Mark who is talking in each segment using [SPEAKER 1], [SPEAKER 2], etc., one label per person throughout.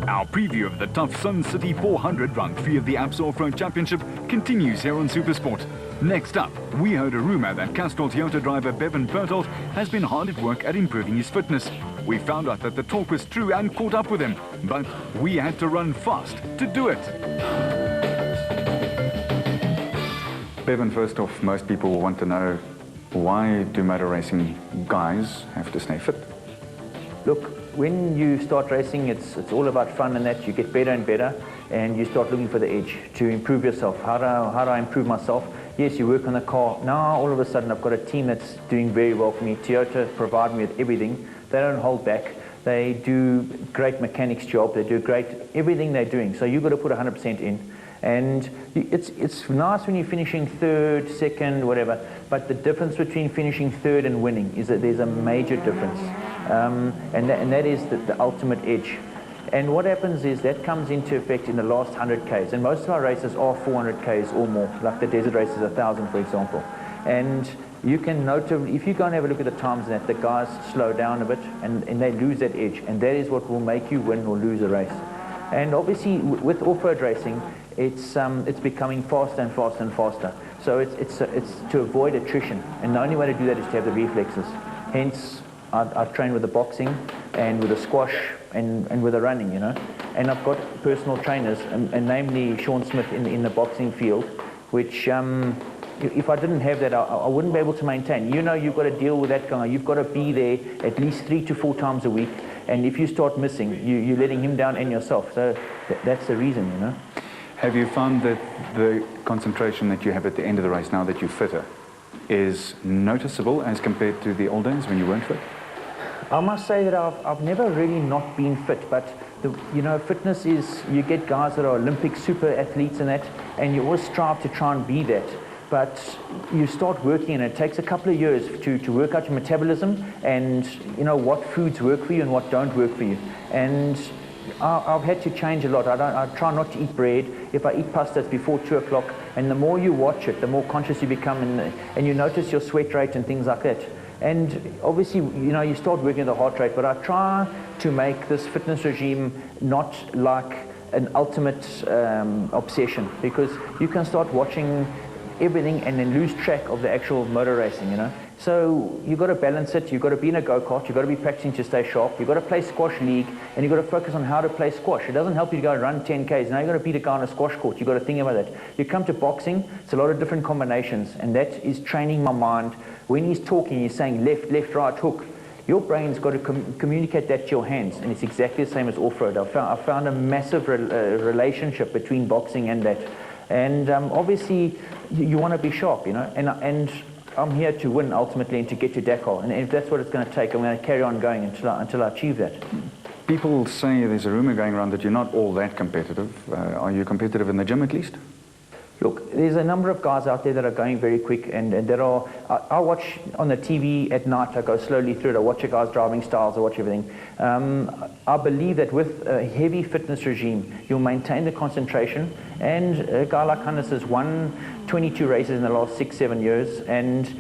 [SPEAKER 1] Our preview of the tough Sun City 400 round 3 of the Absa Off-Road Championship continues here on Supersport. Next up, we heard a rumour that Castrol Toyota driver Bevan Bertolt has been hard at work at improving his fitness. We found out that the talk was true and caught up with him, but we had to run fast to do it.
[SPEAKER 2] Bevan, first off, most people want to know, why do motor racing guys have to stay fit?
[SPEAKER 3] Look, when you start racing, it's all about fun and that. You get better and better, and you start looking for the edge to improve yourself. How do I improve myself? Yes, you work on the car. Now, all of a sudden, I've got a team that's doing very well for me. Toyota provide me with everything. They don't hold back. They do great mechanics job. They do great everything they're doing. So you've got to put 100% in. And it's nice when you're finishing third, second, whatever, but the difference between finishing third and winning is that there's a major difference. And that is the ultimate edge. And what happens is that comes into effect in the last 100 Ks. And most of our races are 400 Ks or more, like the desert races, 1,000 for example. And you can notably, if you go and have a look at the times, that the guys slow down a bit and they lose that edge. And that is what will make you win or lose a race. And obviously with off-road racing, it's becoming faster and faster and faster. So it's to avoid attrition, and the only way to do that is to have the reflexes. Hence, I train with the boxing and with the squash and with the running, you know. And I've got personal trainers, and namely Sean Smith in the boxing field, which if I didn't have that, I wouldn't be able to maintain. You know, you've got to deal with that guy. You've got to be there at least 3 to 4 times a week. And if you start missing, you're letting him down and yourself. So that's the reason, you know.
[SPEAKER 2] Have you found that the concentration that you have at the end of the race, now that you're fitter, is noticeable as compared to the old days when you weren't fit?
[SPEAKER 3] I must say that I've never really not been fit, but you know, fitness is, you get guys that are Olympic super athletes and that, and you always strive to try and be that. But you start working, and it takes a couple of years to work out your metabolism and, you know, what foods work for you and what don't work for you. And I've had to change a lot. I try not to eat bread. If I eat pasta, it's before 2 o'clock. And the more you watch it, the more conscious you become, and you notice your sweat rate and things like that. And obviously, you know, you start working at the heart rate, but I try to make this fitness regime not like an ultimate obsession, because you can start watching everything and then lose track of the actual motor racing, you know. So you've got to balance it. You've got to be in a go-kart. You've got to be practicing to stay sharp. You've got to play squash league, and you've got to focus on how to play squash. It doesn't help you to go run 10 Ks. Now you've got to beat a guy on a squash court. You've got to think about that. You come to boxing, it's a lot of different combinations, and that is training my mind. When he's talking, he's saying left, left, right, hook. Your brain's got to communicate that to your hands, and it's exactly the same as off-road. I found a massive relationship between boxing and that. And obviously, you want to be sharp, you know, and I'm here to win ultimately and to get to Dakar. And if that's what it's going to take, I'm going to carry on going until I achieve that.
[SPEAKER 2] People say there's a rumor going around that you're not all that competitive. Are you competitive in the gym at least?
[SPEAKER 3] Look, there's a number of guys out there that are going very quick, and there are, I watch on the TV at night, I go slowly through it, I watch a guy's driving styles, I watch everything. I believe that with a heavy fitness regime, you'll maintain the concentration, and a guy like Hannes has won 22 races in the last 6-7 years, and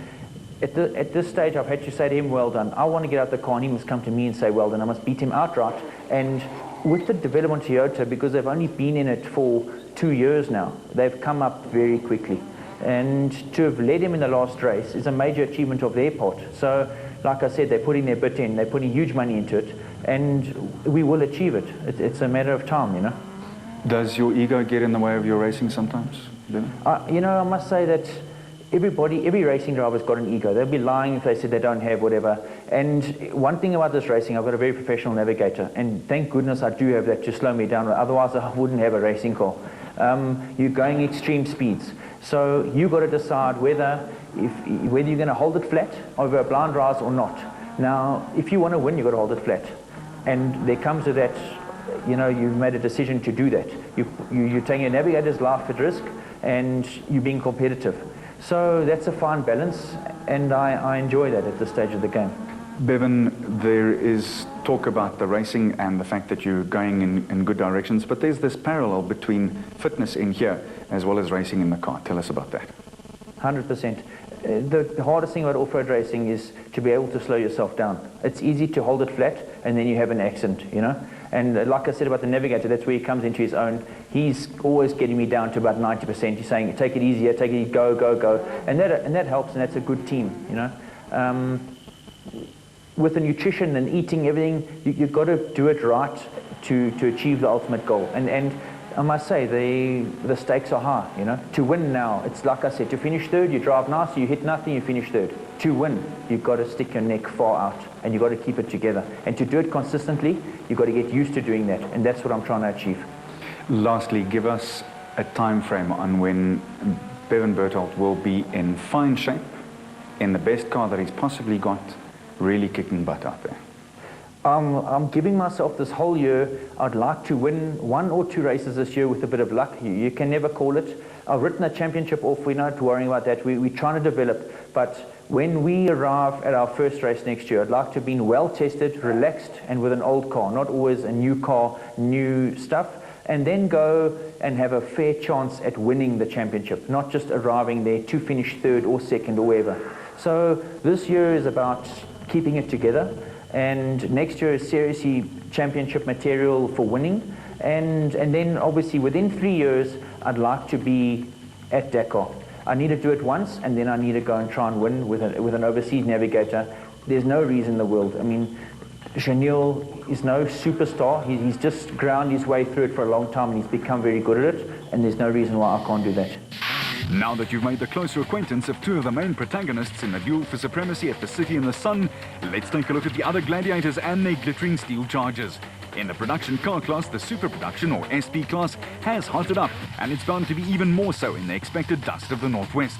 [SPEAKER 3] at this stage I've had to say to him, well done. I want to get out the car and he must come to me and say, well done. I must beat him outright. And with the development of Toyota, because they've only been in it for 2 years now, they've come up very quickly. And to have led him in the last race is a major achievement of their part. So, like I said, they're putting their bit in, they're putting huge money into it, and we will achieve it. It's a matter of time, you know.
[SPEAKER 2] Does your ego get in the way of your racing sometimes?
[SPEAKER 3] You know, I must say that every racing driver's got an ego. They'll be lying if they said they don't have whatever. And one thing about this racing, I've got a very professional navigator, and thank goodness I do have that to slow me down, otherwise I wouldn't have a racing car. You're going extreme speeds, so you've got to decide whether you're going to hold it flat over a blind rise or not. Now, if you want to win, you've got to hold it flat, and there comes to that, you know, you've made a decision to do that. You're taking a navigator's life at risk, and you're being competitive. So that's a fine balance, and I enjoy that at this stage of the game.
[SPEAKER 2] Bevan, there is talk about the racing and the fact that you're going in good directions, but there's this parallel between fitness in here as well as racing in the car. Tell us about that.
[SPEAKER 3] 100%. the hardest thing about off-road racing is to be able to slow yourself down. It's easy to hold it flat and then you have an accident, you know. And like I said about the Navigator, that's where he comes into his own. He's always getting me down to about 90%. He's saying, take it easier, take it easy, go, go, go. And that helps, and that's a good team, you know. With the nutrition and eating, everything, you've got to do it right to achieve the ultimate goal. And I must say, the stakes are high, you know. To win now, it's like I said, to finish third, you drive nice, you hit nothing, you finish third. To win, you've got to stick your neck far out, and you've got to keep it together. And to do it consistently, you've got to get used to doing that, and that's what I'm trying to achieve.
[SPEAKER 2] Lastly, give us a time frame on when Bevan Berthold will be in fine shape, in the best car that he's possibly got, really kicking butt out there.
[SPEAKER 3] I'm giving myself this whole year. I'd like to win 1 or 2 races this year with a bit of luck. You can never call it. I've written a championship off. We're not worrying about that. We're trying to develop. But when we arrive at our first race next year, I'd like to have been well tested, relaxed, and with an old car, not always a new car, new stuff, and then go and have a fair chance at winning the championship, not just arriving there to finish third or second or wherever. So this year is about keeping it together. And next year is seriously championship material for winning. And then obviously within 3 years, I'd like to be at Dakar. I need to do it once, and then I need to go and try and win with an overseas Navigator. There's no reason in the world. I mean, Janil is no superstar. He's just ground his way through it for a long time, and he's become very good at it. And there's no reason why I can't do that.
[SPEAKER 1] Now that you've made the closer acquaintance of 2 of the main protagonists in the duel for supremacy at the City in the Sun, let's take a look at the other gladiators and their glittering steel chargers. In the production car class, the super production or SP class has hotted up, and it's bound to be even more so in the expected dust of the Northwest.